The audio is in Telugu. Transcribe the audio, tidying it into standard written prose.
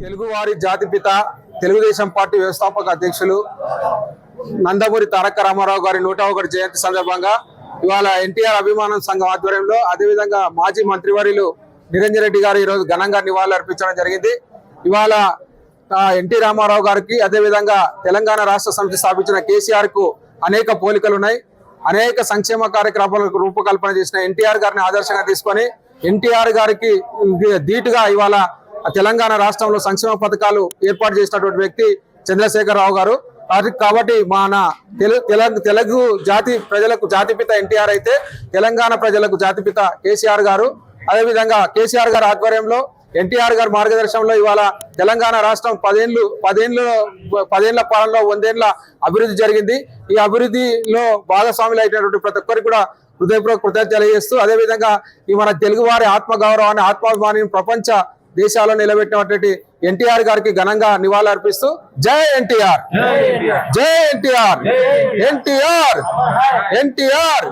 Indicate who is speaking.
Speaker 1: తెలుగువారి జాతిపిత తెలుగుదేశం పార్టీ వ్యవస్థాపక అధ్యక్షులు నందమూరి తారక రామారావు గారి 101 జయంతి సందర్భంగా ఇవాళ ఎన్టీఆర్ అభిమానం సంఘం ఆధ్వర్యంలో అదేవిధంగా మాజీ మంత్రివర్యులు నిరంజన్ రెడ్డి గారు ఈరోజు ఘనంగా నివాళులు అర్పించడం జరిగింది. ఇవాళ ఎన్టీ రామారావు గారికి అదేవిధంగా తెలంగాణ రాష్ట్ర సమితి స్థాపించిన కేసీఆర్ కు అనేక పోలికలు ఉన్నాయి. అనేక సంక్షేమ కార్యక్రమాలకు రూపకల్పన చేసిన ఎన్టీఆర్ గారిని ఆదర్శంగా తీసుకొని ఎన్టీఆర్ గారికి ధీటుగా ఇవాళ తెలంగాణ రాష్ట్రంలో సంక్షేమ పథకాలు ఏర్పాటు చేసినటువంటి వ్యక్తి చంద్రశేఖర్ రావు గారు. కాబట్టి మన తెలుగు జాతి ప్రజలకు జాతిపిత ఎన్టీఆర్ అయితే తెలంగాణ ప్రజలకు జాతిపిత కేసీఆర్ గారు. అదేవిధంగా కేసీఆర్ గారి ఆధ్వర్యంలో ఎన్టీఆర్ గారి మార్గదర్శనంలో ఇవాళ తెలంగాణ రాష్ట్రం 10 ఏళ్ల పాలనలో 100 ఏళ్ల అభివృద్ధి జరిగింది. ఈ అభివృద్ధిలో భాగస్వాములు అయినటువంటి ప్రతి ఒక్కరికి కూడా హృదయపూర్వక కృతజ్ఞతలు తెలియజేస్తూ అదేవిధంగా ఈ మన తెలుగు వారి ఆత్మగౌరవాన్ని ఆత్మాభిమానాన్ని ప్రపంచ దేశాల్లో నిలబెట్టినటువంటి ఎన్టీఆర్ గారికి ఘనంగా నివాళులు అర్పిస్తూ జై ఎన్టీఆర్, జై ఎన్టీఆర్, ఎన్టీఆర్, ఎన్టీఆర్.